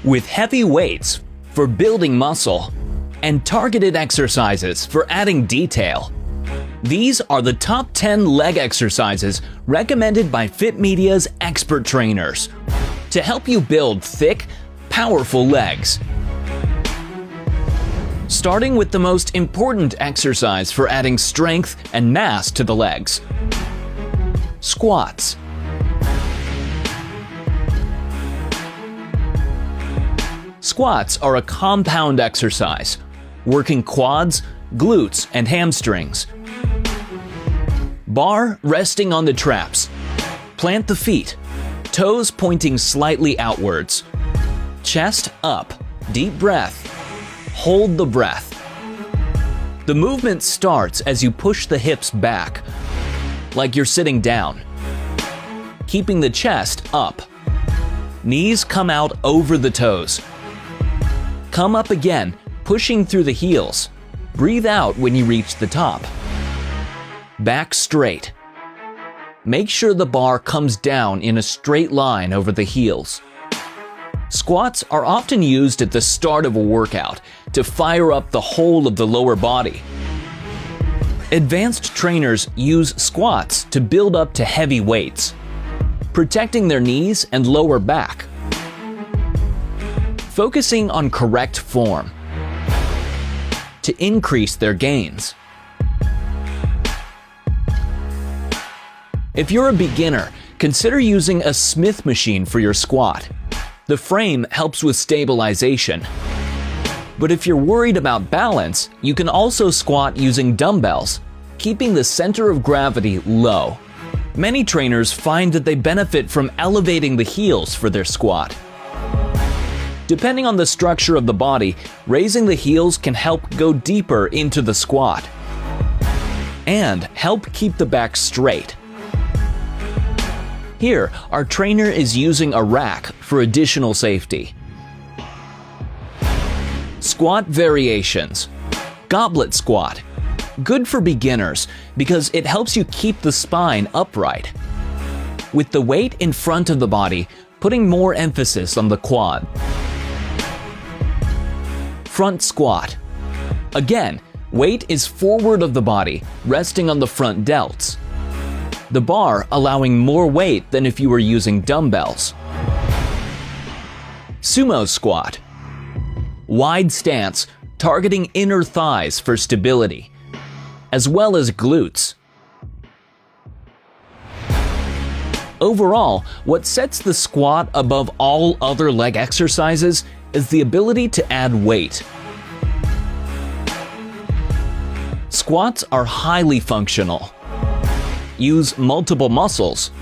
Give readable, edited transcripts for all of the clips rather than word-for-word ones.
with heavy weights for building muscle and targeted exercises for adding detail. These are the top 10 leg exercises recommended by Fit Media's expert trainers to help you build thick, powerful legs. Starting with the most important exercise for adding strength and mass to the legs: squats. Squats are a compound exercise, working quads, glutes, and hamstrings. Bar resting on the traps. Plant the feet, toes pointing slightly outwards. Chest up, deep breath. Hold the breath. The movement starts as you push the hips back, like you're sitting down, keeping the chest up. Knees come out over the toes. Come up again, pushing through the heels. Breathe out when you reach the top. Back straight. Make sure the bar comes down in a straight line over the heels. Squats are often used at the start of a workout to fire up the whole of the lower body. Advanced trainers use squats to build up to heavy weights, protecting their knees and lower back. Focusing on correct form to increase their gains. If you're a beginner, consider using a Smith machine for your squat. The frame helps with stabilization. But if you're worried about balance, you can also squat using dumbbells, keeping the center of gravity low. Many trainers find that they benefit from elevating the heels for their squat. Depending on the structure of the body, raising the heels can help go deeper into the squat and help keep the back straight. Here, our trainer is using a rack for additional safety. Squat variations. Goblet squat. Good for beginners because it helps you keep the spine upright, with the weight in front of the body, putting more emphasis on the quad. Front squat. Again, weight is forward of the body, resting on the front delts. The bar allowing more weight than if you were using dumbbells. Sumo squat. Wide stance, targeting inner thighs for stability, as well as glutes. Overall, what sets the squat above all other leg exercises is the ability to add weight. Squats are highly functional, use multiple muscles,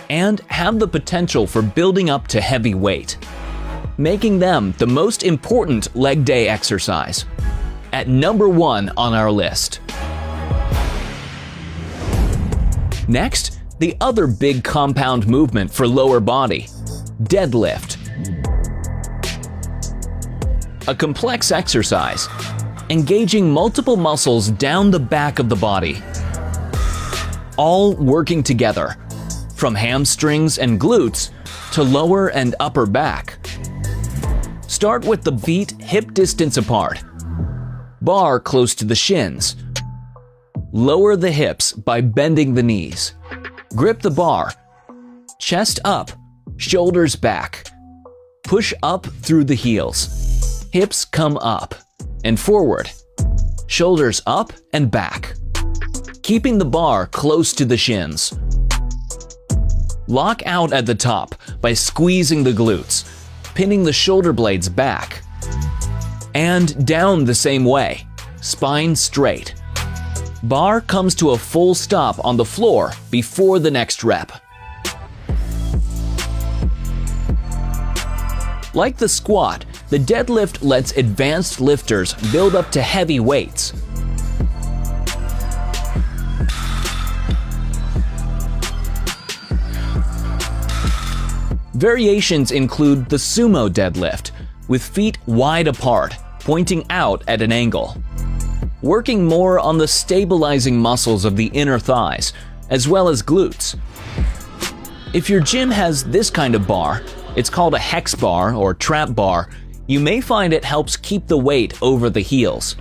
and have the potential for building up to heavy weight, making them the most important leg day exercise. At number 1 on our list. Next, the other big compound movement for lower body: deadlift. A complex exercise, engaging multiple muscles down the back of the body, all working together, from hamstrings and glutes to lower and upper back. Start with the feet hip distance apart, bar close to the shins. Lower the hips by bending the knees. Grip the bar, chest up, shoulders back. Push up through the heels. Hips come up and forward, shoulders up and back, keeping the bar close to the shins. Lock out at the top by squeezing the glutes, pinning the shoulder blades back. And down the same way, spine straight. Bar comes to a full stop on the floor before the next rep. Like the squat, the deadlift lets advanced lifters build up to heavy weights. Variations include the sumo deadlift, with feet wide apart, pointing out at an angle, working more on the stabilizing muscles of the inner thighs, as well as glutes. If your gym has this kind of bar, It's called a hex bar or trap bar. You may find it helps keep the weight over the heels,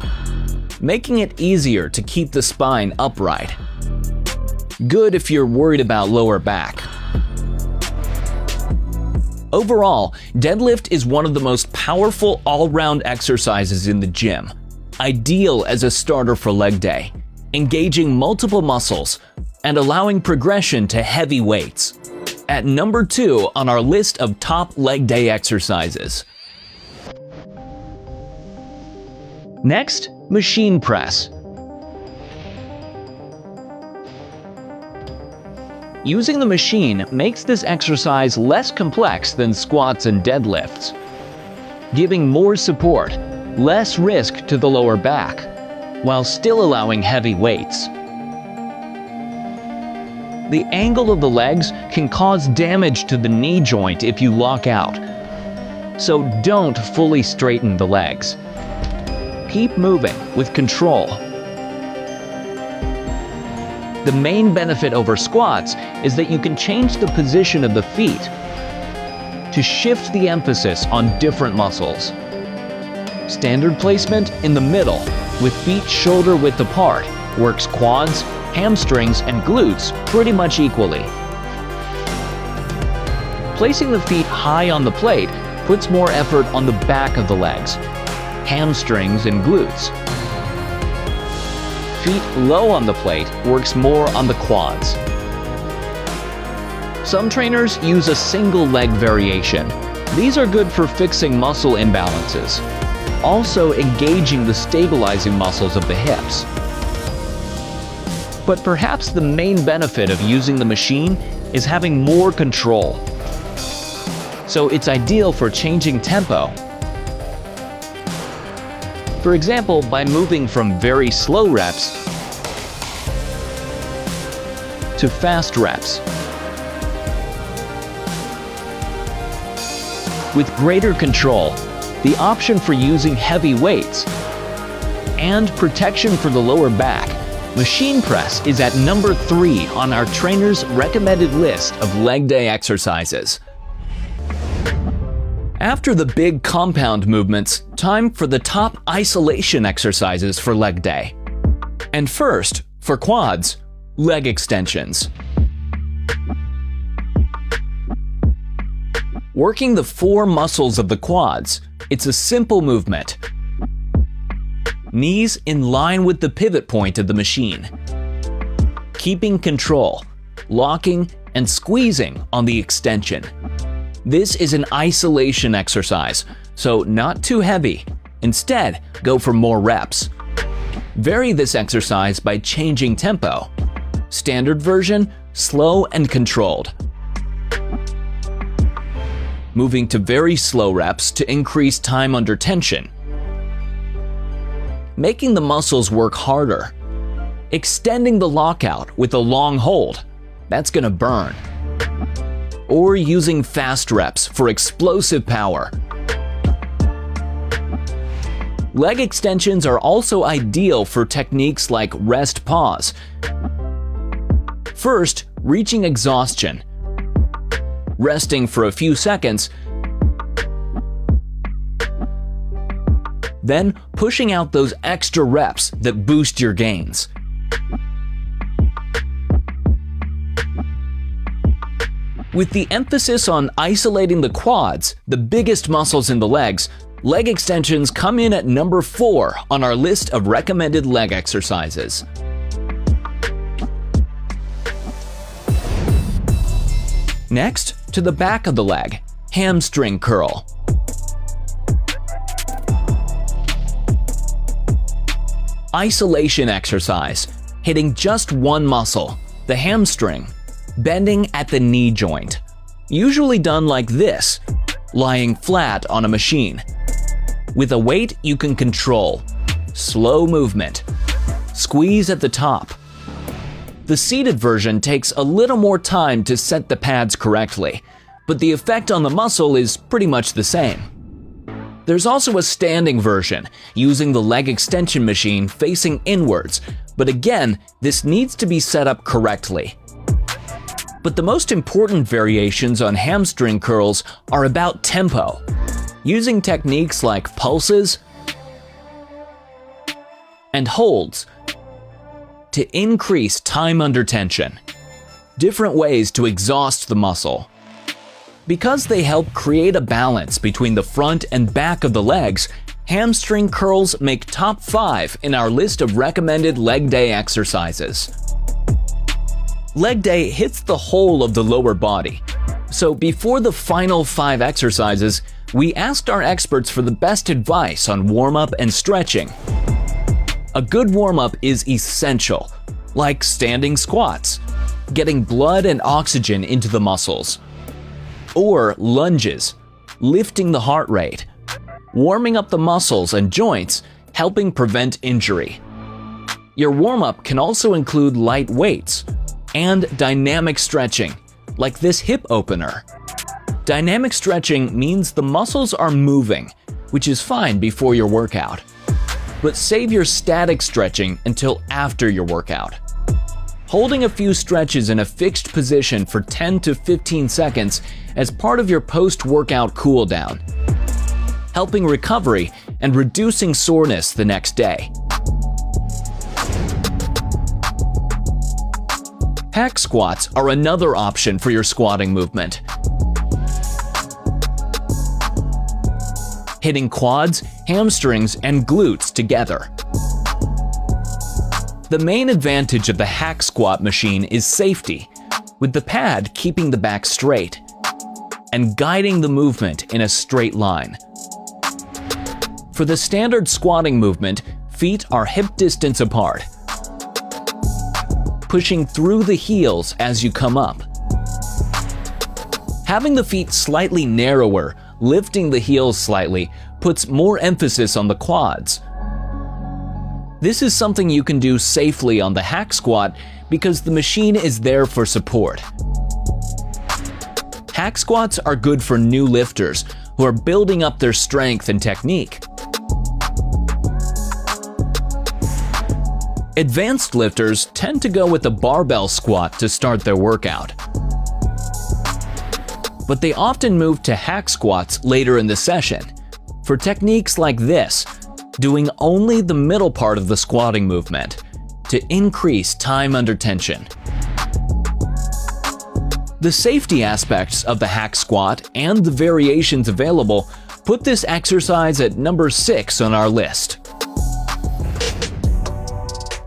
making it easier to keep the spine upright. Good if you're worried about lower back. Overall, deadlift is one of the most powerful all-round exercises in the gym, ideal as a starter for leg day, engaging multiple muscles and allowing progression to heavy weights. At number 2 on our list of top leg day exercises. Next, machine press. Using the machine makes this exercise less complex than squats and deadlifts, giving more support, less risk to the lower back, while still allowing heavy weights. The angle of the legs can cause damage to the knee joint if you lock out, so don't fully straighten the legs. Keep moving with control. The main benefit over squats is that you can change the position of the feet to shift the emphasis on different muscles. Standard placement in the middle, with feet shoulder width apart, works quads, hamstrings, and glutes pretty much equally. Placing the feet high on the plate puts more effort on the back of the legs, hamstrings, and glutes. Feet low on the plate works more on the quads. Some trainers use a single leg variation. These are good for fixing muscle imbalances, also engaging the stabilizing muscles of the hips. But perhaps the main benefit of using the machine is having more control. So it's ideal for changing tempo. For example, by moving from very slow reps to fast reps. With greater control, the option for using heavy weights, and protection for the lower back, machine press is at number 3 on our trainer's recommended list of leg day exercises. After the big compound movements, time for the top isolation exercises for leg day. And first, for quads, leg extensions. Working the 4 muscles of the quads, it's a simple movement. Knees in line with the pivot point of the machine. Keeping control, locking, and squeezing on the extension. This is an isolation exercise, so not too heavy. Instead, go for more reps. Vary this exercise by changing tempo. Standard version, slow and controlled. Moving to very slow reps to increase time under tension. Making the muscles work harder. Extending the lockout with a long hold. That's gonna burn. Or using fast reps for explosive power. Leg extensions are also ideal for techniques like rest pause. First, reaching exhaustion. Resting for a few seconds. Then pushing out those extra reps that boost your gains. With the emphasis on isolating the quads, the biggest muscles in the legs, leg extensions come in at number 4 on our list of recommended leg exercises. Next, to the back of the leg, hamstring curl. Isolation exercise, hitting just one muscle, the hamstring. Bending at the knee joint. Usually done like this, lying flat on a machine. With a weight you can control. Slow movement. Squeeze at the top. The seated version takes a little more time to set the pads correctly, but the effect on the muscle is pretty much the same. There's also a standing version, using the leg extension machine facing inwards, but again, this needs to be set up correctly. But the most important variations on hamstring curls are about tempo, using techniques like pulses and holds to increase time under tension, different ways to exhaust the muscle. Because they help create a balance between the front and back of the legs, hamstring curls make top 5 in our list of recommended leg day exercises. Leg day hits the whole of the lower body. So before the final 5 exercises, we asked our experts for the best advice on warm-up and stretching. A good warm-up is essential, like standing squats, getting blood and oxygen into the muscles, or lunges, lifting the heart rate, warming up the muscles and joints, helping prevent injury. Your warm-up can also include light weights and dynamic stretching, like this hip opener. Dynamic stretching means the muscles are moving, which is fine before your workout. But save your static stretching until after your workout. Holding a few stretches in a fixed position for 10 to 15 seconds as part of your post-workout cool-down, helping recovery and reducing soreness the next day. Hack squats are another option for your squatting movement. Hitting quads, hamstrings, and glutes together. The main advantage of the hack squat machine is safety, with the pad keeping the back straight and guiding the movement in a straight line. For the standard squatting movement, feet are hip distance apart, pushing through the heels as you come up. Having the feet slightly narrower, lifting the heels slightly, puts more emphasis on the quads. This is something you can do safely on the hack squat because the machine is there for support. Hack squats are good for new lifters who are building up their strength and technique. Advanced lifters tend to go with a barbell squat to start their workout. But they often move to hack squats later in the session. For techniques like this, doing only the middle part of the squatting movement to increase time under tension. The safety aspects of the hack squat and the variations available put this exercise at number 6 on our list.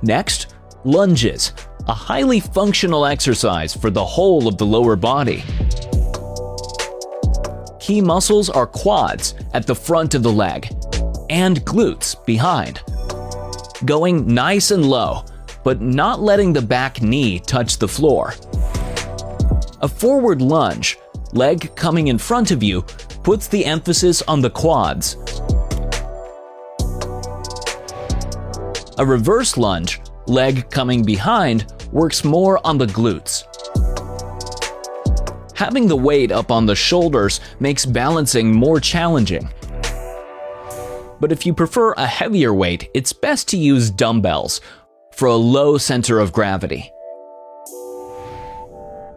Next, lunges, a highly functional exercise for the whole of the lower body. Key muscles are quads at the front of the leg and glutes behind. Going nice and low, but not letting the back knee touch the floor. A forward lunge, leg coming in front of you, puts the emphasis on the quads. A reverse lunge, leg coming behind, works more on the glutes. Having the weight up on the shoulders makes balancing more challenging. But if you prefer a heavier weight, it's best to use dumbbells for a low center of gravity.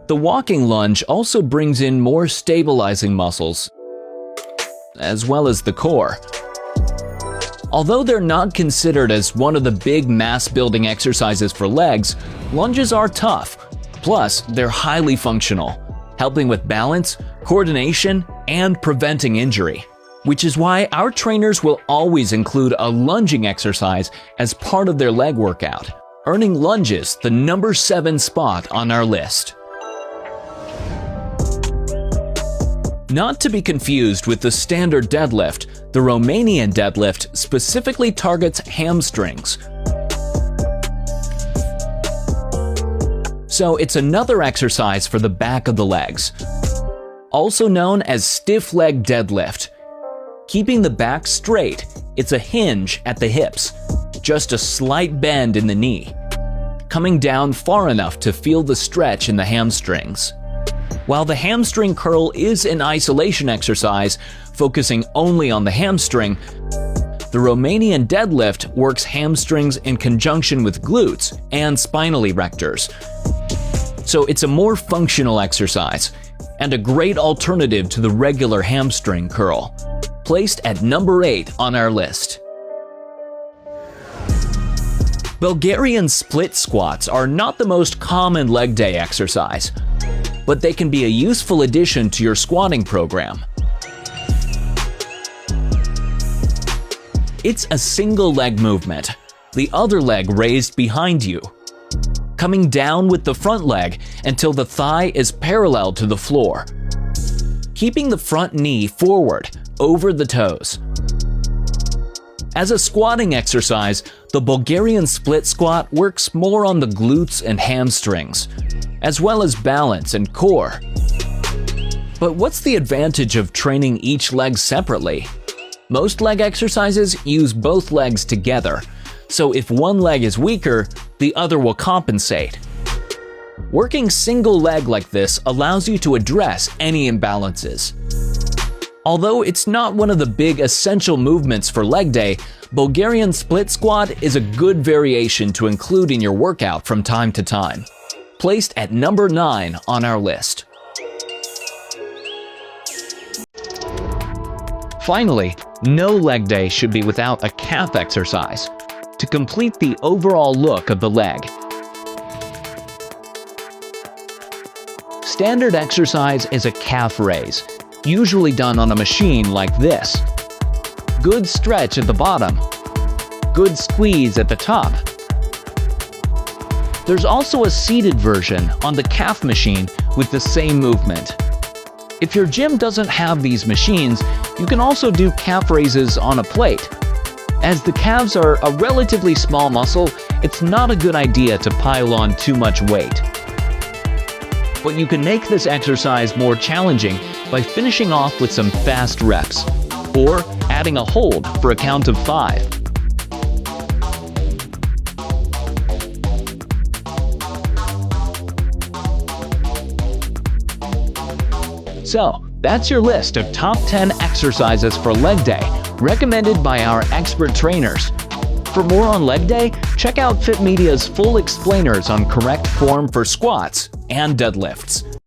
The walking lunge also brings in more stabilizing muscles, as well as the core. Although they're not considered as one of the big mass-building exercises for legs, lunges are tough. Plus, they're highly functional, helping with balance, coordination, and preventing injury. Which is why our trainers will always include a lunging exercise as part of their leg workout, earning lunges the number 7 spot on our list. Not to be confused with the standard deadlift, the Romanian deadlift specifically targets hamstrings. So it's another exercise for the back of the legs. Also known as stiff leg deadlift. Keeping the back straight, it's a hinge at the hips, just a slight bend in the knee, coming down far enough to feel the stretch in the hamstrings. While the hamstring curl is an isolation exercise, focusing only on the hamstring, the Romanian deadlift works hamstrings in conjunction with glutes and spinal erectors. so it's a more functional exercise and a great alternative to the regular hamstring curl. Placed at number 8 on our list. Bulgarian split squats are not the most common leg day exercise, but they can be a useful addition to your squatting program. It's a single leg movement, the other leg raised behind you, coming down with the front leg until the thigh is parallel to the floor, keeping the front knee forward over the toes. As a squatting exercise, the Bulgarian split squat works more on the glutes and hamstrings, as well as balance and core. But what's the advantage of training each leg separately? Most leg exercises use both legs together, so if one leg is weaker, the other will compensate. Working single leg like this allows you to address any imbalances. Although it's not one of the big essential movements for leg day, Bulgarian split squat is a good variation to include in your workout from time to time. Placed at number 9 on our list. Finally, no leg day should be without a calf exercise to complete the overall look of the leg. Standard exercise is a calf raise, usually done on a machine like this. Good stretch at the bottom, good squeeze at the top. There's also a seated version on the calf machine with the same movement. If your gym doesn't have these machines, you can also do calf raises on a plate. As the calves are a relatively small muscle, it's not a good idea to pile on too much weight. But you can make this exercise more challenging by finishing off with some fast reps, or adding a hold for a count of 5. So, that's your list of top 10 exercises for leg day, recommended by our expert trainers. For more on leg day, check out Fit Media's full explainers on correct form for squats and deadlifts.